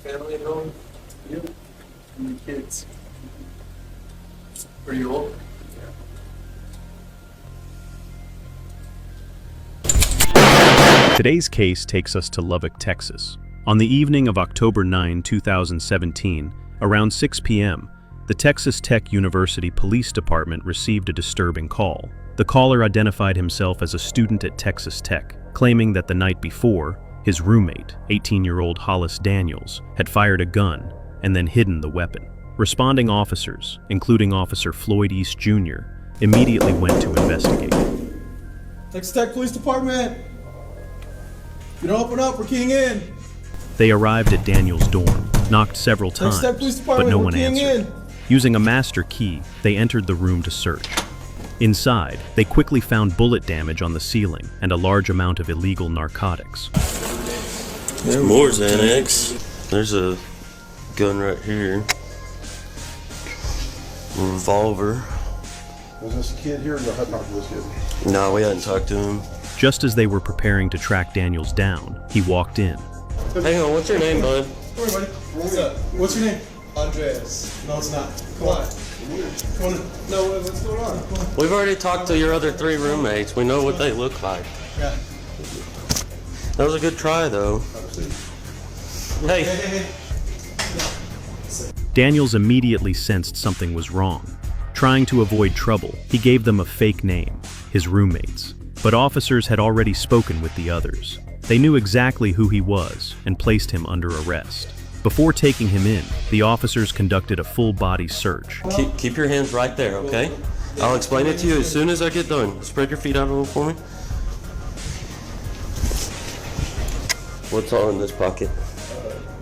Family at home? You? How many kids? Are you old? Today's case takes us to Lubbock, Texas. On the evening of October 9, 2017, around 6 p.m., the Texas Tech University Police Department received a disturbing call. The caller identified himself as a student at Texas Tech, claiming that the night before, his roommate, 18-year-old Hollis Daniels, had fired a gun and then hidden the weapon. Responding officers, including Officer Floyd East Jr., immediately went to investigate. Texas Tech Police Department! If you don't open up, we're keying in! They arrived at Daniels' dorm, knocked several times, but no one answered. Using a master key, they entered the room to search. Inside, they quickly found bullet damage on the ceiling and a large amount of illegal narcotics. There's more Xanax. There's a gun right here. A revolver. Was this a kid here or no? I talked to this kid? No, we hadn't talked to him. Just as they were preparing to track Daniels down, he walked in. Hang on, what's your name, bud? Come here, buddy. What's up? What's your name? Andreas. No, it's not. Come on. Come on. No, what's going on? Come on. We've already talked to your other 3 roommates. We know what they look like. Yeah. That was a good try, though. Hey. Daniels immediately sensed something was wrong. Trying to avoid trouble, he gave them a fake name, his roommates. But officers had already spoken with the others. They knew exactly who he was and placed him under arrest. Before taking him in, the officers conducted a full-body search. Keep your hands right there, okay? I'll explain it to you as soon as I get done. Spread your feet out a little for me. What's all in this pocket?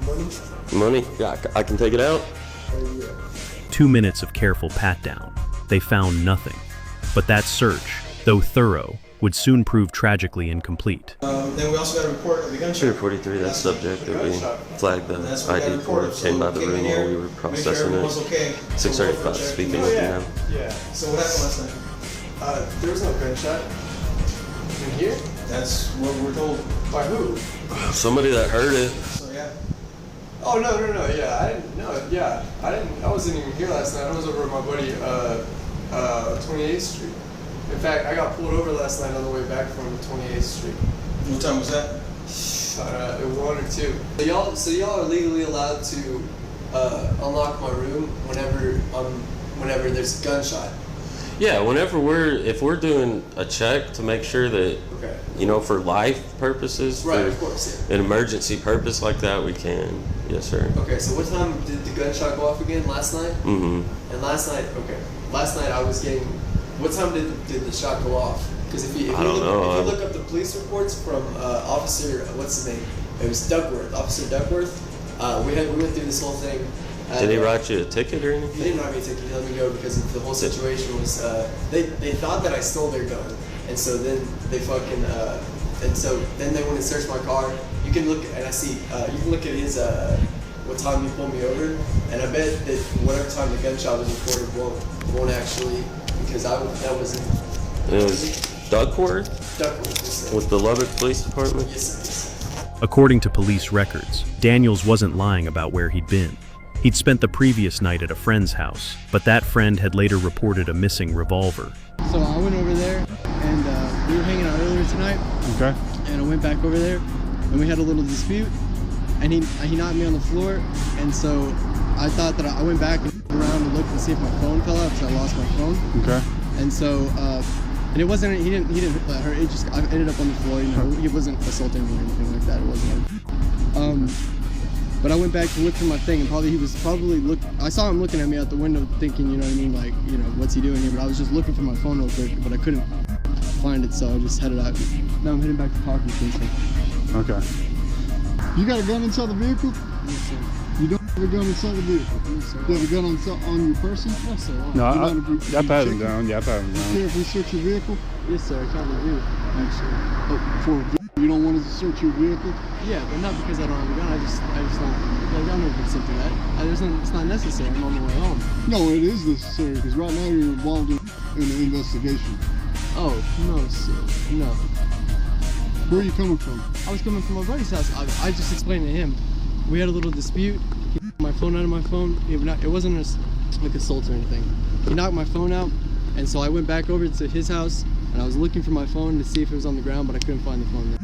Money? Money? Yeah, I can take it out. 2 minutes of careful pat-down. They found nothing. But that search, though thorough, would soon prove tragically incomplete. Then we also got a report of the gunshot. Shooter 43, that subject that we flagged the ID for came by the room while we were processing it. 635, speaking with you now. Yeah. So what happened last night? There was no gunshot. In here? That's what we're told. By who? Somebody that heard it. So yeah. Oh, no, yeah, I wasn't even here last night. I was over at my buddy, 28th Street. In fact, I got pulled over last night on the way back from 28th Street. What time was that? 1 or 2. So y'all are legally allowed to unlock my room whenever there's a gunshot. Yeah, if we're doing a check to make sure that, Okay. you know, for life purposes, Right, for of course, yeah. an emergency purpose like that, we can. Yes, sir. Okay, so what time did the gunshot go off again? Last night? Mm-hmm. And last night I was getting. What time did the shot go off? Because if you look up the police reports from Officer, what's his name? It was Duckworth, Officer Duckworth. We went through this whole thing. Did he write you a ticket or anything? He didn't write me a ticket. He let me go because the whole situation was they thought that I stole their gun, and so then they fucking then they went and searched my car. You can look and I see you can look at his what time he pulled me over, and I bet that whatever time the gunshot was reported won't actually. Because that wasn't. It was Duckworth? Duckworth. With the Lubbock Police Department? Yes, sir. According to police records, Daniels wasn't lying about where he'd been. He'd spent the previous night at a friend's house, but that friend had later reported a missing revolver. So I went over there, and we were hanging out earlier tonight. Okay. And I went back over there, and we had a little dispute, and he knocked me on the floor, and so I thought that I went back and around and looked to see if my phone fell out because I lost my phone. Okay. And so, and it wasn't, he didn't let her, I ended up on the floor, you know, he wasn't assaulting me or anything like that, it wasn't like, but I went back to look for my thing, and I saw him looking at me out the window thinking, you know what I mean, like, you know, what's he doing here, but I was just looking for my phone real quick, but I couldn't find it, so I just headed out. Now I'm heading back to Parking Station. Okay. You got a gun inside the vehicle? Yes, sir. You don't have a gun inside the vehicle? Yes, sir. You have a gun on your person? Yes, sir. No, Why? I've had him down. Yeah, I've had him down. Care if we search your vehicle? Yes, sir, I can't review it, actually. You don't want us to search your vehicle? Yeah, but not because I don't have a gun. I just don't. Like, I'm not doing something that. It's not necessary. I'm on my way home. No, it is necessary because right now you're involved in an investigation. Oh no, sir. No. Where are you coming from? I was coming from my buddy's house. I just explained to him We had a little dispute. He took my phone out of my phone. It wasn't like assault or anything. He knocked my phone out, and so I went back over to his house, and I was looking for my phone to see if it was on the ground, but I couldn't find the phone there.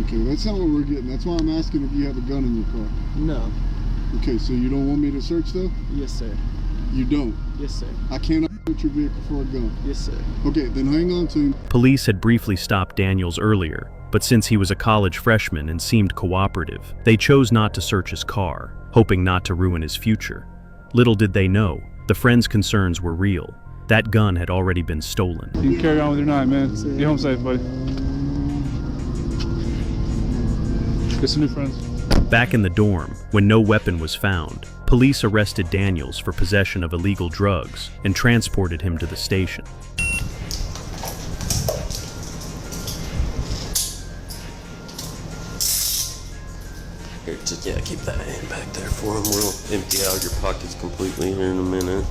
Okay, that's not what we're getting. That's why I'm asking if you have a gun in your car. No. Okay, so you don't want me to search though? Yes, sir. You don't? Yes, sir. I cannot search your vehicle for a gun. Yes, sir. Okay, then hang on to him. Police had briefly stopped Daniels earlier, but since he was a college freshman and seemed cooperative, they chose not to search his car, hoping not to ruin his future. Little did they know, the friend's concerns were real. That gun had already been stolen. You can carry on with your night, man. Be home safe, buddy. Get some new friends. Back in the dorm, when no weapon was found, police arrested Daniels for possession of illegal drugs and transported him to the station. Here, just, yeah, keep that hand back there for him. We'll empty out your pockets completely here in a minute.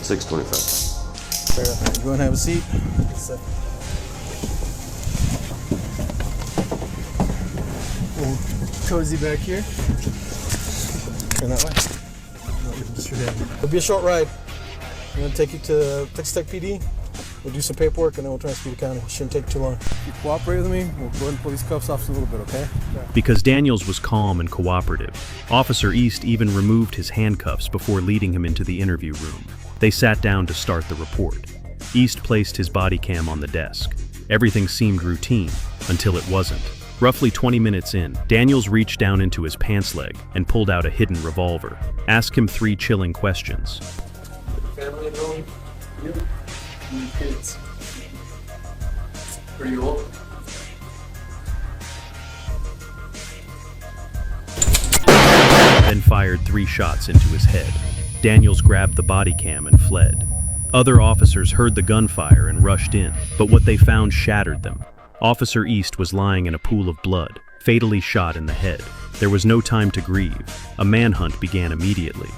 625. Go and have a seat. Cozy back here. Turn that way. It'll be a short ride. I'm gonna take you to Texas Tech PD. We'll do some paperwork and then we'll transfer you to county. It shouldn't take too long. If you cooperate with me, we'll go ahead and pull these cuffs off in a little bit, okay? Because Daniels was calm and cooperative, Officer East even removed his handcuffs before leading him into the interview room. They sat down to start the report. East placed his body cam on the desk. Everything seemed routine, until it wasn't. Roughly 20 minutes in, Daniels reached down into his pants leg and pulled out a hidden revolver. Ask him 3 chilling questions. Family at home? You? Kids? Are you old? Then fired 3 shots into his head. Daniels grabbed the body cam and fled. Other officers heard the gunfire and rushed in, but what they found shattered them. Officer East was lying in a pool of blood, fatally shot in the head. There was no time to grieve. A manhunt began immediately.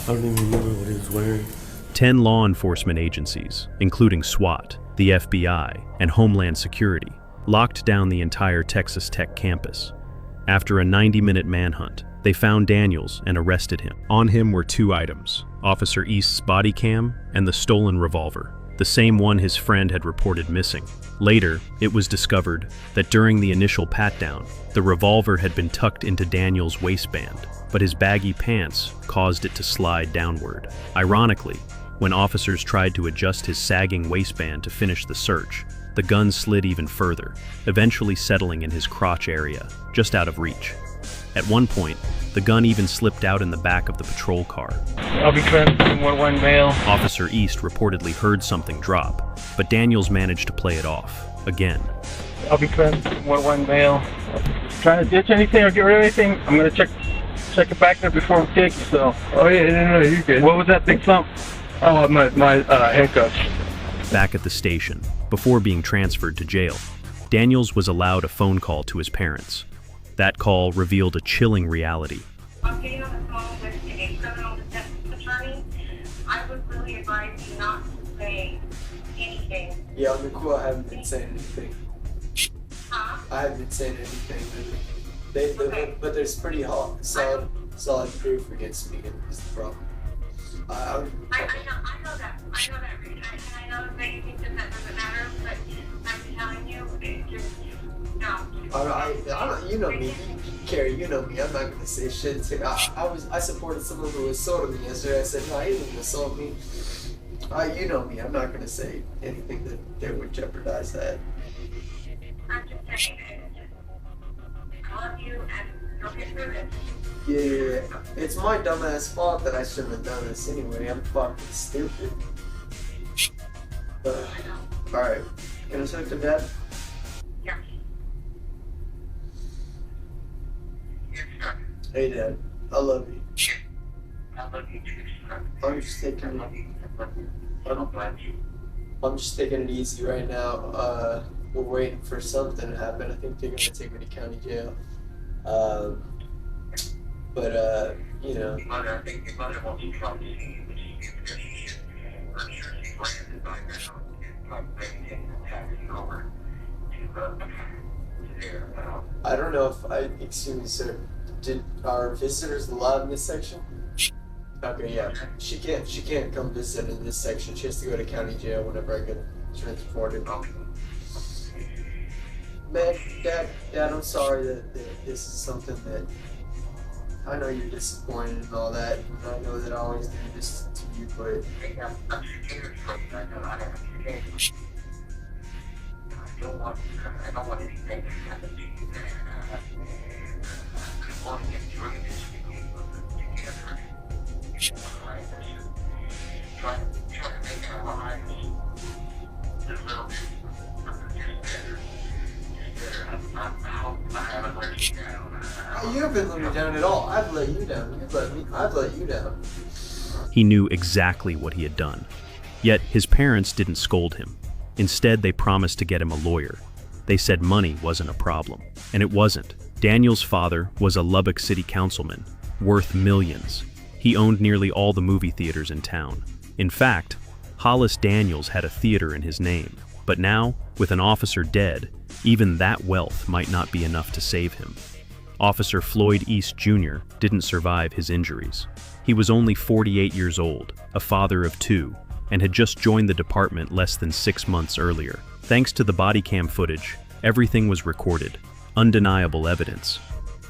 I don't even remember what he was wearing. 10 law enforcement agencies, including SWAT, the FBI, and Homeland Security, locked down the entire Texas Tech campus. After a 90-minute manhunt, they found Daniels and arrested him. On him were 2 items, Officer East's body cam and the stolen revolver, the same one his friend had reported missing. Later, it was discovered that during the initial pat-down, the revolver had been tucked into Daniels' waistband, but his baggy pants caused it to slide downward. Ironically, when officers tried to adjust his sagging waistband to finish the search, the gun slid even further, eventually settling in his crotch area, just out of reach. At one point, the gun even slipped out in the back of the patrol car. I'll be transferring 1-1 male. Officer East reportedly heard something drop, but Daniels managed to play it off, again. I'll be transferring 1-1 male. Trying to ditch anything or get rid of anything, I'm gonna check it back there before we take you, so. Oh yeah, no, you're good. What was that big thump? Oh, my handcuffs. Back at the station, before being transferred to jail, Daniels was allowed a phone call to his parents. That call revealed a chilling reality. I'm getting on the phone with a criminal defense attorney. I would really advise you not to say anything. Yeah, on the cool, I haven't been saying anything. Huh? I haven't been saying anything. Okay. But there's pretty solid proof against me, and that's the problem. I know that, Reed. And I know that you think that doesn't matter, but I'm telling you, it just, no. I don't, you know me, Carrie, you know me, I'm not gonna say shit to I supported someone who assaulted me yesterday. I said, no, he didn't assault me. You know me, I'm not gonna say anything that would jeopardize that. I'm just saying it. I love you, and don't get through this. Yeah, it's my dumbass fault that I shouldn't have done this anyway. I'm fucking stupid. Alright, can I talk to Dad? Yeah. Yes, sir. Hey, Dad. I love you. I love you too, son. I'm just taking I love you. I love you. I'm- I'm glad you. I'm just taking it easy right now. We're waiting for something to happen. I think they're gonna take me to county jail. You know. Your mother, I think your mother wants to come to see you, but she gets there. She should. I'm sure she's landed by now. And probably taking a taxi over to there. I don't know if excuse me, sir. Did our visitors allowed in this section? Okay, yeah. She can't come visit in this section. She has to go to county jail whenever I get transported. Man, Dad, I'm sorry that this is something that I know you're disappointed and all that, and I know that I always do this to you, but I'm scared for you. I know I'm scared. I don't want anything to happen to you. I want to get through this together. Try to make our lives a little bit better. I hope I haven't let you down. you haven't let me down at all. I've let you down. I've let you down. He knew exactly what he had done. Yet his parents didn't scold him. Instead, they promised to get him a lawyer. They said money wasn't a problem. And it wasn't. Daniel's father was a Lubbock City councilman, worth millions. He owned nearly all the movie theaters in town. In fact, Hollis Daniels had a theater in his name. But now, with an officer dead, even that wealth might not be enough to save him. Officer Floyd East Jr. didn't survive his injuries. He was only 48 years old, a father of 2, and had just joined the department less than 6 months earlier. Thanks to the body cam footage, everything was recorded, undeniable evidence.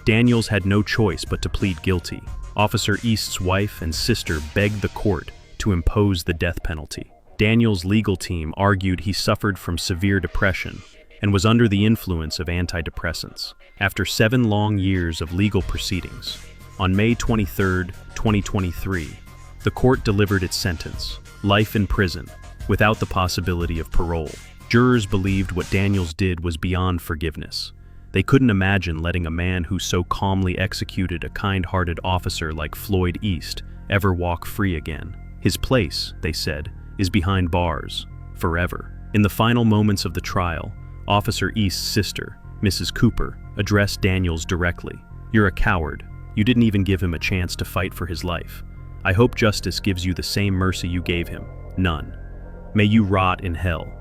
Daniels had no choice but to plead guilty. Officer East's wife and sister begged the court to impose the death penalty. Daniels' legal team argued he suffered from severe depression and was under the influence of antidepressants. After 7 long years of legal proceedings, on May 23, 2023, the court delivered its sentence, life in prison, without the possibility of parole. Jurors believed what Daniels did was beyond forgiveness. They couldn't imagine letting a man who so calmly executed a kind-hearted officer like Floyd East ever walk free again. His place, they said, is behind bars, forever. In the final moments of the trial, Officer East's sister, Mrs. Cooper, addressed Daniels directly. "You're a coward. You didn't even give him a chance to fight for his life. I hope justice gives you the same mercy you gave him. None. May you rot in hell."